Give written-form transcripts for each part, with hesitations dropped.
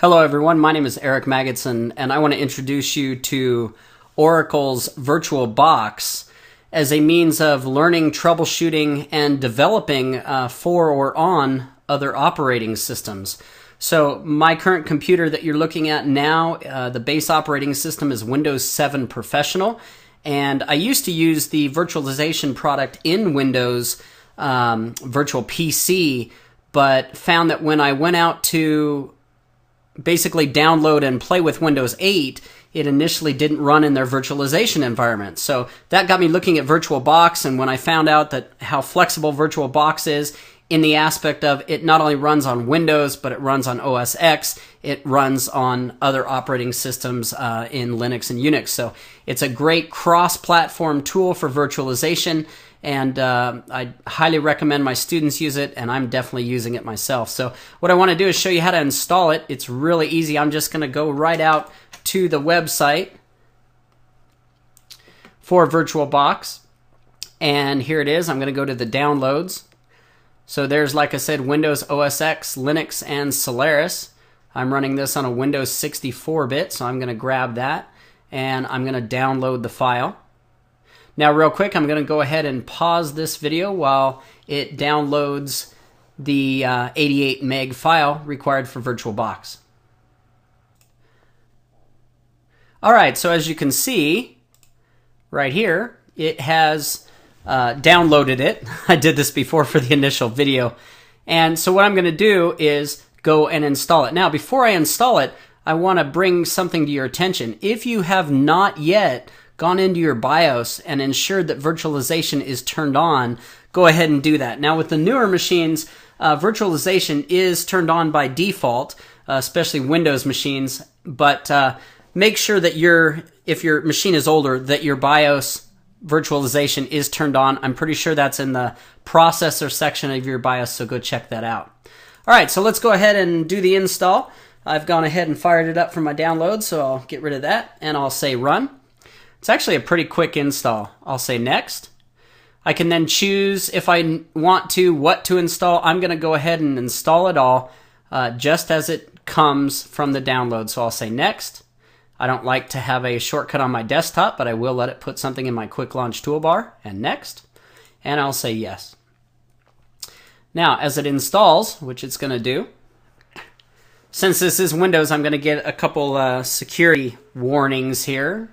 Hello everyone, my name is Eric Magidson and I want to introduce you to Oracle's VirtualBox as a means of learning, troubleshooting, and developing for or on other operating systems. So my current computer that you're looking at now, the base operating system is Windows 7 Professional, and I used to use the virtualization product in Windows Virtual PC, but found that when I went out to basically download and play with Windows 8, it initially didn't run in their virtualization environment. So that got me looking at VirtualBox, and when I found out that how flexible VirtualBox is in the aspect of it not only runs on Windows, but it runs on OS X, it runs on other operating systems in Linux and Unix. So it's a great cross-platform tool for virtualization, and I highly recommend my students use it, and I'm definitely using it myself. So what I want to do is show you how to install it. It's really easy. I'm just going to go right out to the website for VirtualBox, and here it is. I'm going to go to the downloads. So there's, like I said, Windows, OS X, Linux, and Solaris. I'm running this on a Windows 64-bit, so I'm going to grab that, and I'm going to download the file. Now, real quick, I'm going to go ahead and pause this video while it downloads the 88 meg file required for VirtualBox. All right, so as you can see right here, it has downloaded it. I did this before for the initial video. And so what I'm going to do is go and install it. Now, before I install it, I want to bring something to your attention. If you have not yet gone into your BIOS and ensured that virtualization is turned on, go ahead and do that. Now, with the newer machines, virtualization is turned on by default, especially Windows machines, but make sure that if your machine is older, that your BIOS virtualization is turned on. I'm pretty sure that's in the processor section of your BIOS, so go check that out. All right, so let's go ahead and do the install. I've gone ahead and fired it up from my download, so I'll get rid of that, and I'll say run. It's actually a pretty quick install. I'll say next. I can then choose, if I want to, what to install. I'm going to go ahead and install it all just as it comes from the download. So I'll say next. I don't like to have a shortcut on my desktop, but I will let it put something in my quick launch toolbar, and next. And I'll say yes. Now, as it installs, which it's going to do, since this is Windows, I'm going to get a couple security warnings here.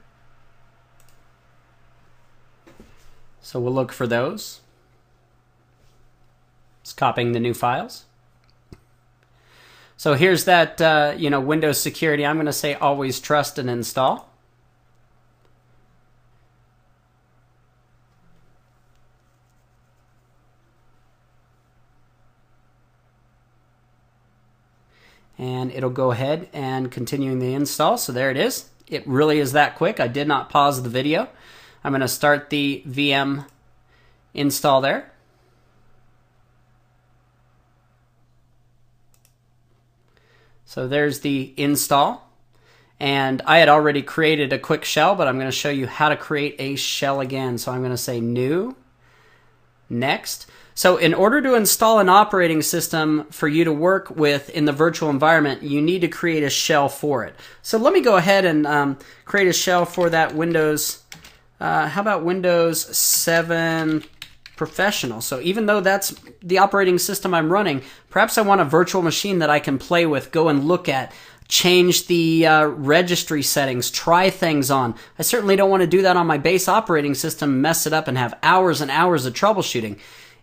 So we'll look for those. It's copying the new files. So here's that, Windows security. I'm going to say always trust and install. And it'll go ahead and continuing the install. So there it is. It really is that quick. I did not pause the video. I'm going to start the VM install there. So there's the install. And I had already created a quick shell, but I'm going to show you how to create a shell again. So I'm going to say new, next. So in order to install an operating system for you to work with in the virtual environment, you need to create a shell for it. So let me go ahead and create a shell for that Windows. How about Windows 7 Professional? So even though that's the operating system I'm running, perhaps I want a virtual machine that I can play with, go and look at, change the registry settings, try things on. I certainly don't want to do that on my base operating system, mess it up, and have hours and hours of troubleshooting.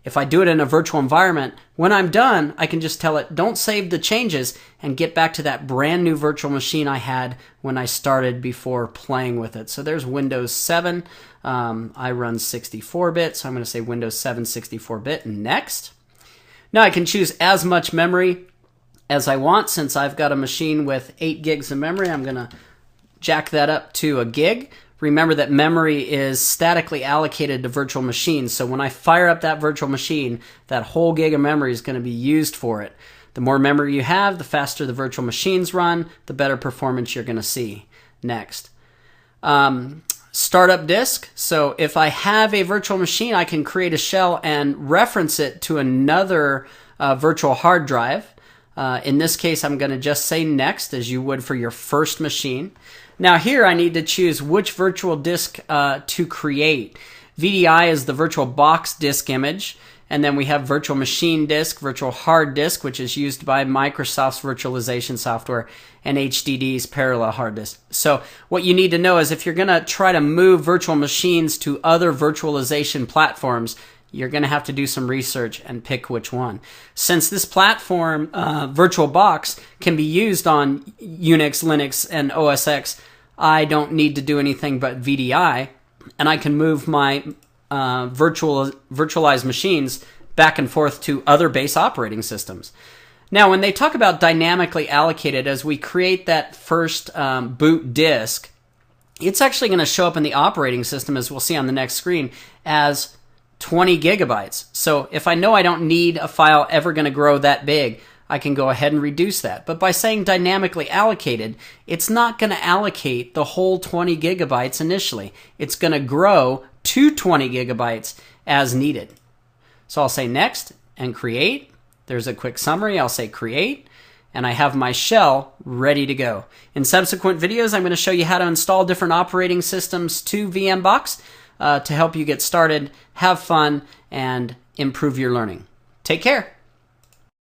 If I do it in a virtual environment, when I'm done, I can just tell it, don't save the changes, and get back to that brand new virtual machine I had when I started before playing with it. So there's Windows 7. I run 64-bit, so I'm going to say Windows 7 64-bit, and next. Now I can choose as much memory as I want. Since I've got a machine with 8 gigs of memory, I'm going to jack that up to a gig. Remember that memory is statically allocated to virtual machines, so when I fire up that virtual machine, that whole gig of memory is going to be used for it. The more memory you have, the faster the virtual machines run, the better performance you're going to see. Next. Startup disk. So if I have a virtual machine, I can create a shell and reference it to another virtual hard drive. In this case, I'm going to just say next, as you would for your first machine. Now here I need to choose which virtual disk to create. VDI is the VirtualBox disk image, and then we have virtual machine disk, virtual hard disk, which is used by Microsoft's virtualization software, and HDD's parallel hard disk. So what you need to know is if you're going to try to move virtual machines to other virtualization platforms, you're going to have to do some research and pick which one. Since this platform, VirtualBox, can be used on Unix, Linux, and OS X, I don't need to do anything but VDI, and I can move my virtualized machines back and forth to other base operating systems. Now, when they talk about dynamically allocated, as we create that first boot disk, it's actually going to show up in the operating system, as we'll see on the next screen, as 20 gigabytes. So if I know I don't need a file ever going to grow that big, I can go ahead and reduce that. But by saying dynamically allocated, it's not going to allocate the whole 20 gigabytes initially. It's going to grow to 20 gigabytes as needed. So I'll say next and create. There's a quick summary. I'll say create, and I have my shell ready to go. In subsequent videos, I'm going to show you how to install different operating systems to VMbox to help you get started, have fun, and improve your learning. Take care.